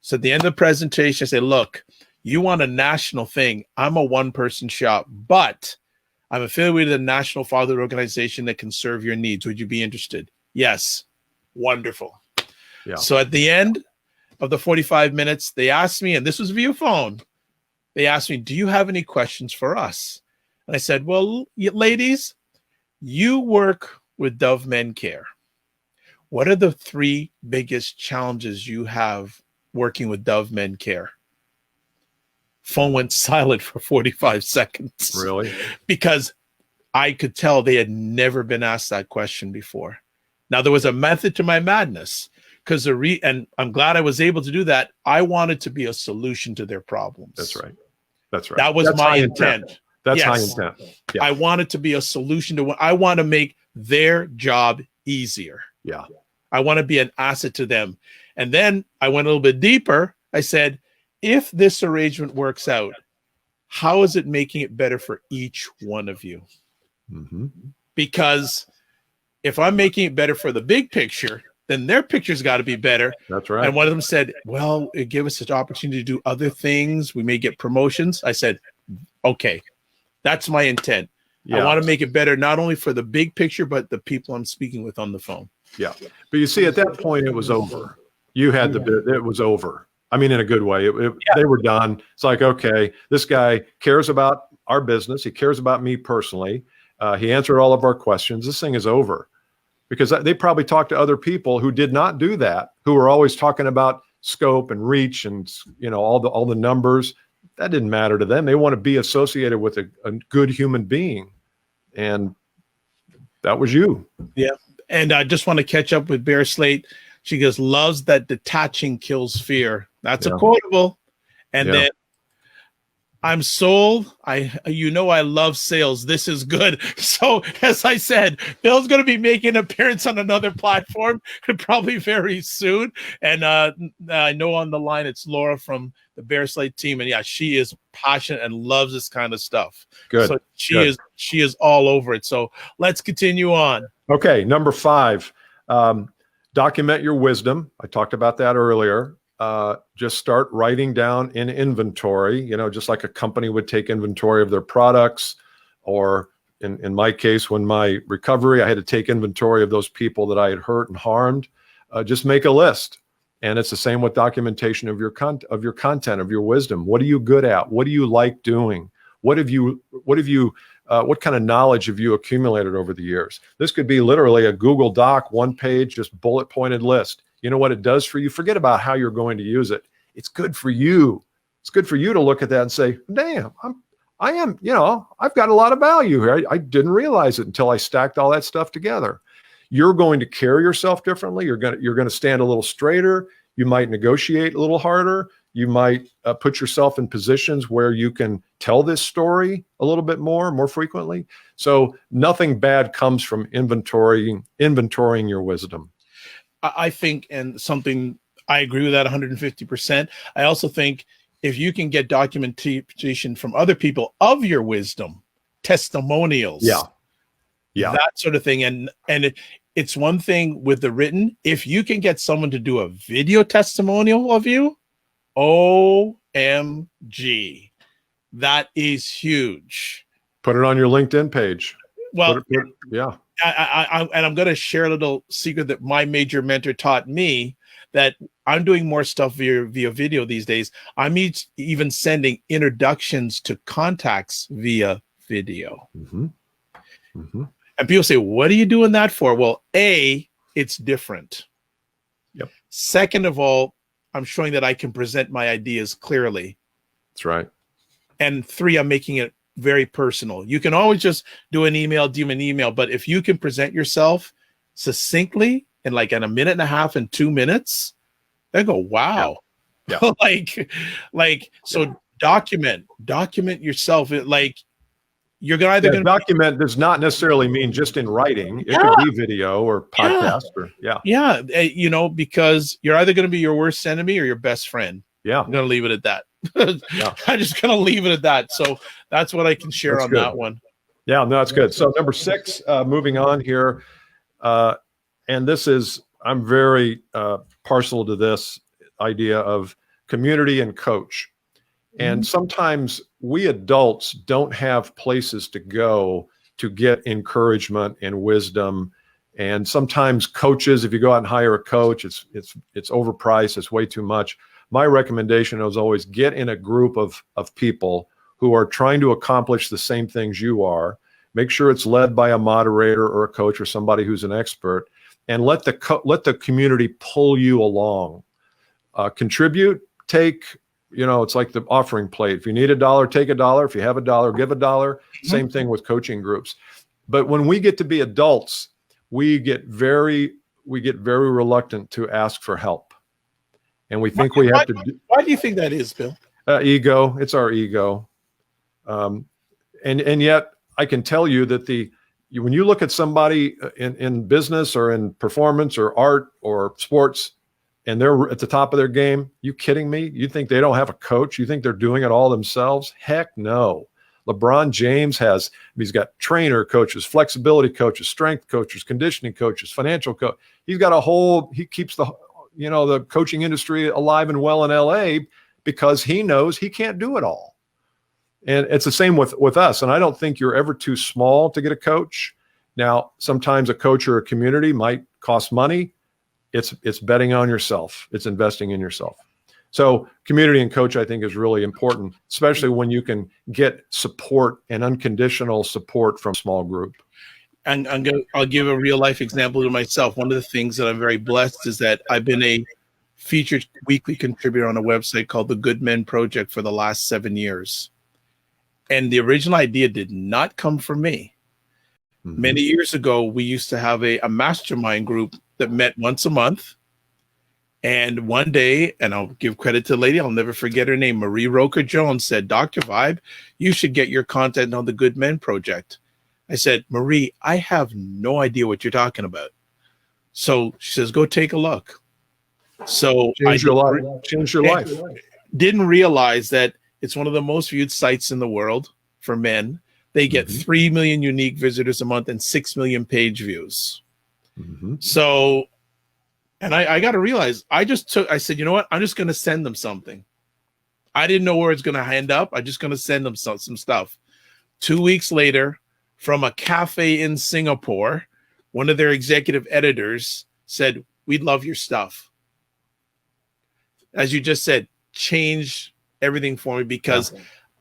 So at the end of the presentation, I say, look, you want a national thing. I'm a one-person shop, but I'm affiliated with a national father organization that can serve your needs. Would you be interested? Yes. Wonderful. Yeah. So at the end of the 45 minutes, they asked me, and this was via phone, they asked me, do you have any questions for us? And I said, well, ladies, you work with Dove Men Care. What are the 3 biggest challenges you have working with Dove Men Care? Phone went silent for 45 seconds. Really? Because I could tell they had never been asked that question before. Now, there was a method to my madness. because and I'm glad I was able to do that. I wanted to be a solution to their problems. That's right. That's right. That was That's my intent. That's high intent. Yeah. I wanted to be a solution to I want to make their job easier. Yeah. I want to be an asset to them. And then I went a little bit deeper. I said, if this arrangement works out, how is it making it better for each one of you? Mm-hmm. Because if I'm making it better for the big picture, then their picture's got to be better. That's right. And one of them said, well, it gave us an opportunity to do other things. We may get promotions. I said, okay, that's my intent. Yeah. I want to make it better, not only for the big picture, but the people I'm speaking with on the phone. Yeah. But you see, at that point, it was over. You had it was over. I mean, in a good way. They were done. It's like, okay, this guy cares about our business. He cares about me personally. He answered all of our questions. This thing is over. Because they probably talked to other people who did not do that, who were always talking about scope and reach and, you know, all the numbers. That didn't matter to them. They want to be associated with a good human being. And that was you. Yeah. And I just want to catch up with Bear Slate. She goes, loves that detaching kills fear. That's a quotable. And then I'm sold. I love sales. This is good. So as I said, Bill's going to be making an appearance on another platform probably very soon. And I know on the line it's Laura from the Bear Slate team. And yeah, she is passionate and loves this kind of stuff. Good. So she is all over it. So let's continue on. Okay. Number 5, document your wisdom. I talked about that earlier. Just start writing down in inventory, you know, just like a company would take inventory of their products, or in my case, when my recovery, I had to take inventory of those people that I had hurt and harmed. Just make a list. And it's the same with documentation of your content, of your wisdom. What are you good at? What do you like doing? What kind of knowledge have you accumulated over the years? This could be literally a Google Doc, 1 page, just bullet pointed list. You know what it does for you? Forget about how you're going to use it. It's good for you. It's good for you to look at that and say, damn, I've got a lot of value here. I didn't realize it until I stacked all that stuff together. You're going to carry yourself differently. You're going to stand a little straighter. You might negotiate a little harder. You might put yourself in positions where you can tell this story a little bit more frequently. So nothing bad comes from inventorying your wisdom. I think, and something I agree with that 150%. I also think if you can get documentation from other people of your wisdom, testimonials, that sort of thing. And it's one thing with the written. If you can get someone to do a video testimonial of you, OMG, that is huge. Put it on your LinkedIn page. Well, I'm going to share a little secret that my major mentor taught me, that I'm doing more stuff via video these days. I'm even sending introductions to contacts via video. Mm-hmm. Mm-hmm. And people say, what are you doing that for? Well, A, it's different. Yep. Second of all, I'm showing that I can present my ideas clearly. That's right. And 3, I'm making it very personal. You can always just do an email, but if you can present yourself succinctly in like in a minute and a half and 2 minutes, they go, wow. Yeah. So document yourself. You're going to either document does not necessarily mean just in writing. It could be video or podcast because you're either going to be your worst enemy or your best friend. Yeah. I'm going to leave it at that. I'm just going to leave it at that. So that's what I can share on that one. Yeah, no, that's good. So number 6, moving on here. And this is, I'm very partial to this idea of community and coach. And sometimes we adults don't have places to go to get encouragement and wisdom. And sometimes coaches, if you go out and hire a coach, it's overpriced. It's way too much. My recommendation is always get in a group of people who are trying to accomplish the same things you are. Make sure it's led by a moderator or a coach or somebody who's an expert, and let the community pull you along. Contribute, take. It's like the offering plate. If you need $1, take $1. If you have $1, give $1. Mm-hmm. Same thing with coaching groups. But when we get to be adults, we get very we get very reluctant to ask for help. And we think we have to do. Why do you think that is, Bill? Ego. It's our ego. And yet I can tell you that when you look at somebody in business or in performance or art or sports, and they're at the top of their game, you kidding me? You think they don't have a coach? You think they're doing it all themselves? Heck no. LeBron James he's got trainer coaches, flexibility coaches, strength coaches, conditioning coaches, financial coach. He's got he keeps the coaching industry alive and well in LA because he knows he can't do it all. And it's the same with us. And I don't think you're ever too small to get a coach. Now, sometimes a coach or a community might cost money. It's betting on yourself. It's investing in yourself. So community and coach, I think, is really important, especially when you can get support and unconditional support from a small group. And I'll give a real life example to myself. One of the things that I'm very blessed is that I've been a featured weekly contributor on a website called the Good Men Project for the last 7 years. And the original idea did not come from me. Mm-hmm. Many years ago, we used to have a mastermind group that met once a month. And one day, and I'll give credit to the lady, I'll never forget her name, Marie Roker Jones, said, Dr. Vibe, you should get your content on the Good Men Project. I said, Marie, I have no idea what you're talking about. So she says, go take a look. So Change your life. Didn't realize that it's one of the most viewed sites in the world for men. They get 3 million unique visitors a month and 6 million page views. Mm-hmm. So, and I got to realize, I said, you know what? I'm just going to send them something. I didn't know where it's going to end up. I'm just going to send them some stuff. 2 weeks later, from a cafe in Singapore, one of their executive editors said, we'd love your stuff. As you just said, change everything for me, because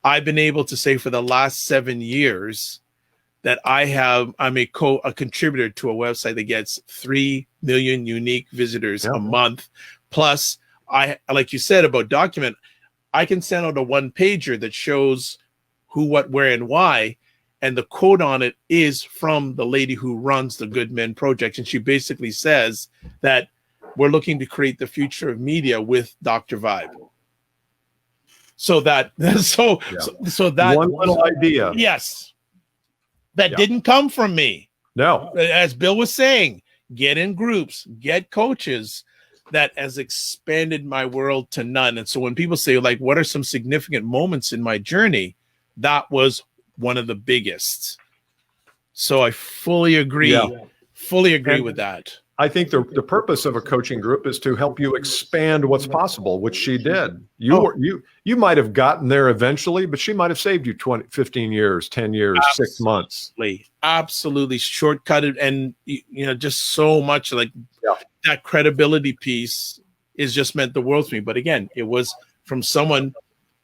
I've been able to say for the last 7 years that I'm a contributor to a website that gets 3 million unique visitors a month. Plus, like you said about document, I can send out a one pager that shows who, what, where, and why. And the quote on it is from the lady who runs the Good Men Project. And she basically says that we're looking to create the future of media with Dr. Vibe. So that one little idea. Yes. That didn't come from me. No. As Bill was saying, get in groups, get coaches. That has expanded my world to none. And so when people say, like, what are some significant moments in my journey? That was one of the biggest. So I fully agree. With that. I think the purpose of a coaching group is to help you expand what's possible, which she did. You might have gotten there eventually, but she might have saved you 15 years, 10 years, 6 months. Absolutely shortcutted. And, just so much like that credibility piece is just meant the world to me. But again, it was from someone.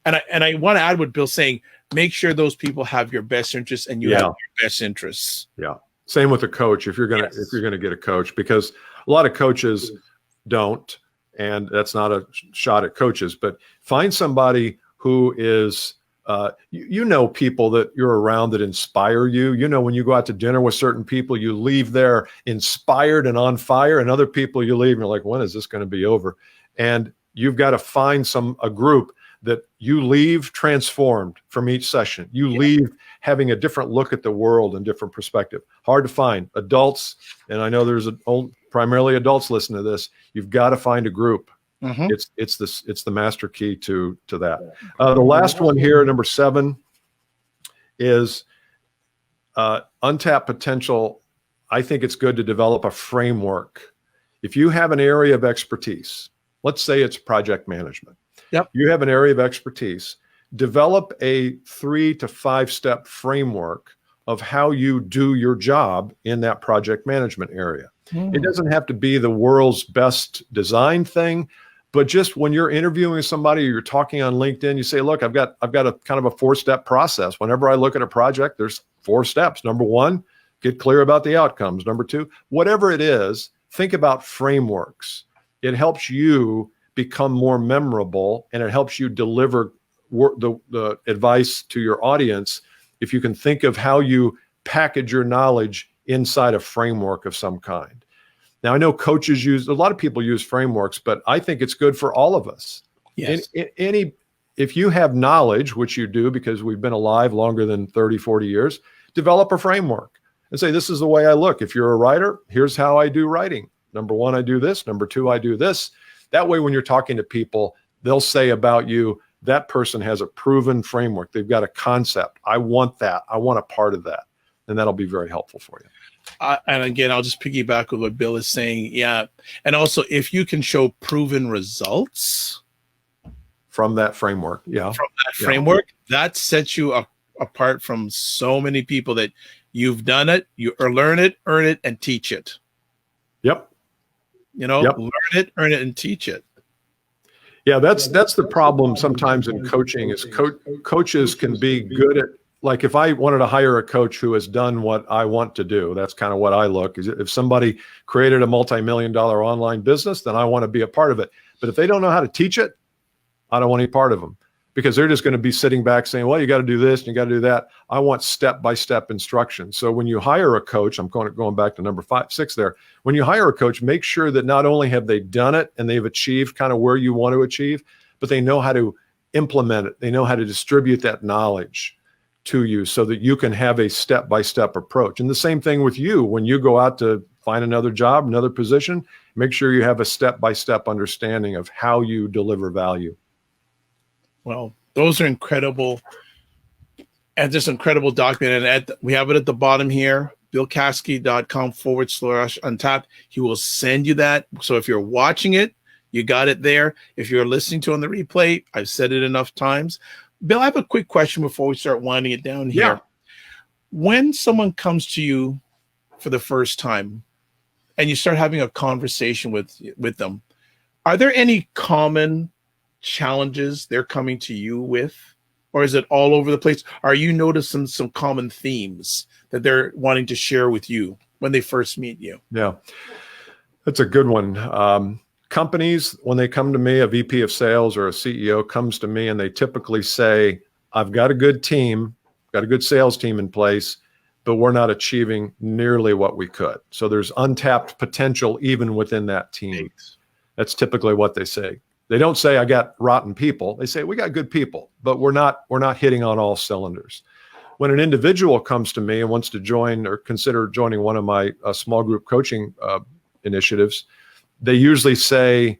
And I want to add what Bill's saying, make sure those people have your best interests and you have your best interests. Yeah. Same with a coach. If you're gonna get a coach, because a lot of coaches don't, and that's not a shot at coaches, but find somebody who is, people that you're around that inspire you. When you go out to dinner with certain people, you leave there inspired and on fire, and other people you leave and you're like, when is this going to be over? And you've got to find a group that you leave transformed from each session. You leave having a different look at the world and different perspective. Hard to find. Adults, and I know there's primarily adults listen to this. You've got to find a group. Mm-hmm. It's the master key to that. The last one here, number 7, is untapped potential. I think it's good to develop a framework. If you have an area of expertise, let's say it's project management. Yep. You have an area of expertise. Develop a 3 to 5 step framework of how you do your job in that project management area. It doesn't have to be the world's best design thing, but just when you're interviewing somebody or you're talking on LinkedIn, you say, look, I've got a kind of a 4-step process. Whenever I look at a project, there's 4 steps. Number 1, get clear about the outcomes. Number 2, whatever it is, think about frameworks. It helps you become more memorable, and it helps you deliver the advice to your audience if you can think of how you package your knowledge inside a framework of some kind. Now, I know coaches a lot of people use frameworks, but I think it's good for all of us. Yes. If you have knowledge, which you do because we've been alive longer than 30, 40 years, develop a framework and say, this is the way I look. If you're a writer, here's how I do writing. Number one, I do this. Number two, I do this. That way, when you're talking to people, they'll say about you, that person has a proven framework. They've got a concept. I want that. I want a part of that. And that'll be very helpful for you. And again, I'll just piggyback with what Bill is saying. Yeah. And also, if you can show proven results from that framework, that sets you apart from so many people that you've done it, you learn it, earn it, and teach it. Yep. Learn it, earn it, and teach it. Yeah, that's the problem sometimes in coaching is coaches can be good at, like if I wanted to hire a coach who has done what I want to do, that's kind of what I look. Is if somebody created a multi-million-dollar online business, then I want to be a part of it. But if they don't know how to teach it, I don't want any part of them, because they're just going to be sitting back saying, well, you got to do this and you got to do that. I want step-by-step instruction. So when you hire a coach, I'm going back to number 6 there. When you hire a coach, make sure that not only have they done it and they've achieved kind of where you want to achieve, but they know how to implement it. They know how to distribute that knowledge to you so that you can have a step-by-step approach. And the same thing with you. When you go out to find another job, another position, make sure you have a step-by-step understanding of how you deliver value. Well, those are incredible, and this incredible document. And we have it at the bottom here, billcaskey.com/untapped. He will send you that. So if you're watching it, you got it there. If you're listening to it on the replay, I've said it enough times. Bill, I have a quick question before we start winding it down here. Yeah. When someone comes to you for the first time and you start having a conversation with them, are there any common challenges they're coming to you with, or is it all over the place? Are you noticing some common themes that they're wanting to share with you when they first meet you? Yeah, that's a good one. Companies, when they come to me, a VP of sales or a CEO comes to me and they typically say, I've got a good team, got a good sales team in place, but we're not achieving nearly what we could. So there's untapped potential even within that team. That's typically what they say. They don't say I got rotten people. They say we got good people, but we're not hitting on all cylinders. When an individual comes to me and wants to join or consider joining one of my small group coaching initiatives, they usually say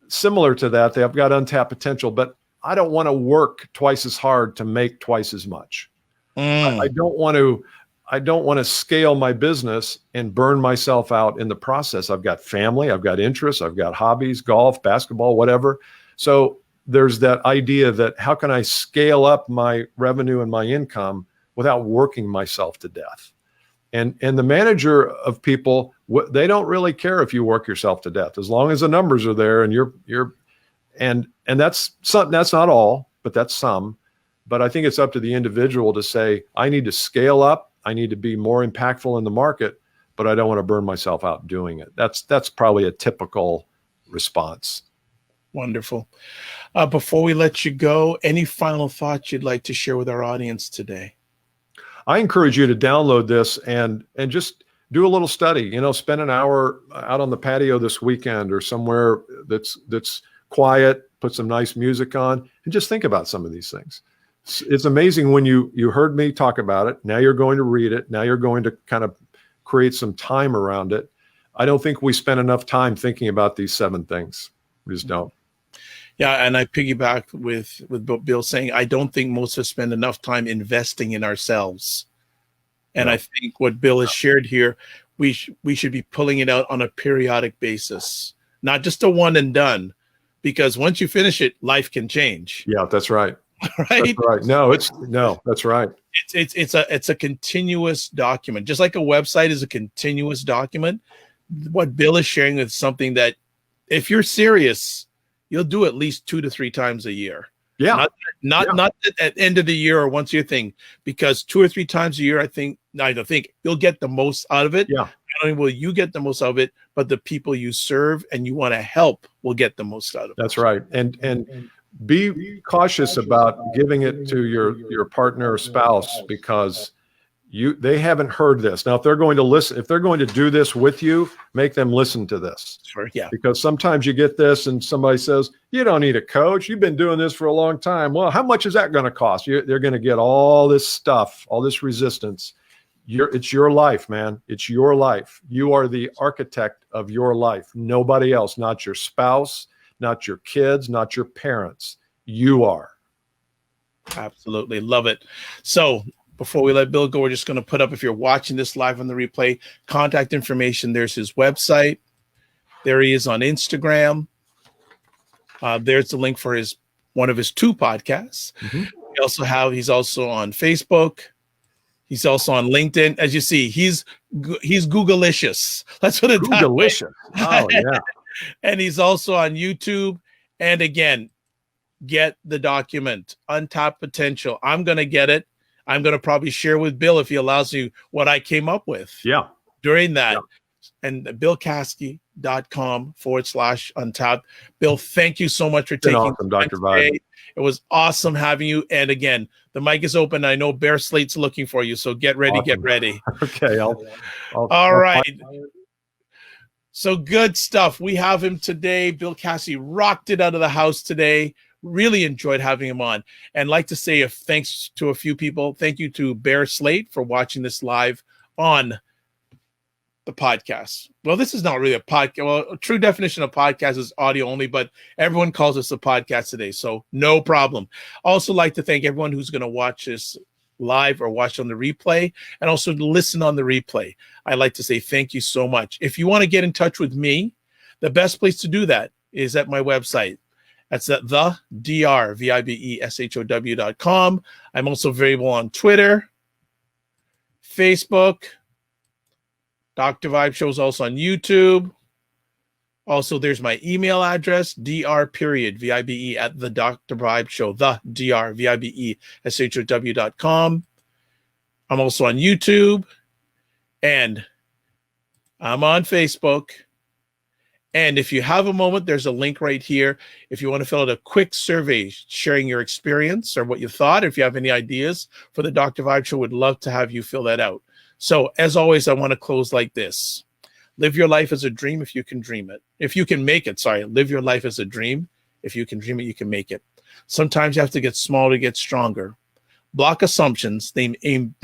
similar to that. They've got untapped potential, but I don't want to work twice as hard to make twice as much. I don't want to scale my business and burn myself out in the process. I've got family, I've got interests, I've got hobbies, golf, basketball, whatever. So there's that idea that how can I scale up my revenue and my income without working myself to death? And the manager of people, they don't really care if you work yourself to death, as long as the numbers are there and and that's not all, but that's some. But I think it's up to the individual to say, I need to scale up. I need to be more impactful in the market, but I don't want to burn myself out doing it. That's probably a typical response. Wonderful. Before we let you go, any final thoughts you'd like to share with our audience today? I encourage you to download this and just do a little study. Spend an hour out on the patio this weekend or somewhere that's quiet, put some nice music on, and just think about some of these things. It's amazing when you heard me talk about it. Now you're going to read it. Now you're going to kind of create some time around it. I don't think we spend enough time thinking about these 7 things. We just don't. Yeah, and I piggyback with Bill saying, I don't think most of us spend enough time investing in ourselves. And I think what Bill has shared here, we should be pulling it out on a periodic basis, not just a one and done, because once you finish it, life can change. Yeah, that's right. Right? That's right. That's right. It's a continuous document, just like a website is a continuous document. What Bill is sharing is something that, if you're serious, you'll do at least 2 to 3 times a year. Yeah. Not at the end of the year or once a year thing, because 2 or 3 times a year, I think you'll get the most out of it. Yeah. Not only will you get the most out of it, but the people you serve and you want to help will get the most out of it. That's right. And be cautious about giving it to your partner or spouse, because They haven't heard this. Now, if they're going to listen, if they're going to do this with you, make them listen to this. Sure, yeah. Because sometimes you get this and somebody says, you don't need a coach. You've been doing this for a long time. Well, how much is that going to cost? They're going to get all this stuff, all this resistance. It's your life, man. It's your life. You are the architect of your life. Nobody else, not your spouse, not your kids, not your parents. You are. Absolutely. Love it. So before we let Bill go, we're just going to put up, if you're watching this live on the replay, contact information. There's his website. There he is on Instagram. There's the link for one of his 2 podcasts. Mm-hmm. He's also on Facebook. He's also on LinkedIn. As you see, he's Googleicious. Let's put it that way. Googleicious. Oh, yeah. And he's also on YouTube. And again, get the document, Untapped Potential. I'm going to get it. I'm going to probably share with Bill, if he allows you, what I came up with during that. Yeah. And billcaskey.com/untapped. Bill, thank you so much for taking awesome, Dr. Vibe. It was awesome having you. And again, the mic is open. I know Bear Slate's looking for you. So get ready, Get ready. Okay. All right. So good stuff. We have him today. Bill Caskey rocked it out of the house today. Really enjoyed having him on. And like to say thanks to a few people. Thank you to Bear Slate for watching this live on the podcast. Well, this is not really a podcast. Well, a true definition of podcast is audio only, but everyone calls us a podcast today. So no problem. Also like to thank everyone who's going to watch this live or watch on the replay, and also listen on the replay. I'd like to say thank you so much. If you want to get in touch with me, the best place to do that is at my website. That's at thedrvibeshow.com. I'm also available on Twitter, Facebook. Dr. Vibe Show is also on YouTube. Also, there's my email address, dr.vibe at the Dr. Vibe Show, thedrvibeshow.com. I'm also on YouTube, and I'm on Facebook. And if you have a moment, there's a link right here. If you want to fill out a quick survey sharing your experience or what you thought, if you have any ideas for the Dr. Vibe Show, would love to have you fill that out. So as always, I want to close like this. Live your life as a dream if you can dream it. If you can make it, sorry. Live your life as a dream. If you can dream it, you can make it. Sometimes you have to get small to get stronger. Block assumptions, then aim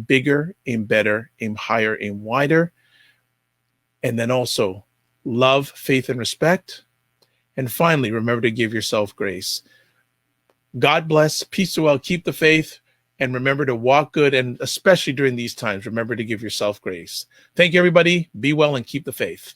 bigger, aim better, aim higher, aim wider. And then also love, faith, and respect. And finally, remember to give yourself grace. God bless, peace to all, keep the faith. And remember to walk good, and especially during these times, remember to give yourself grace. Thank you, everybody. Be well and keep the faith.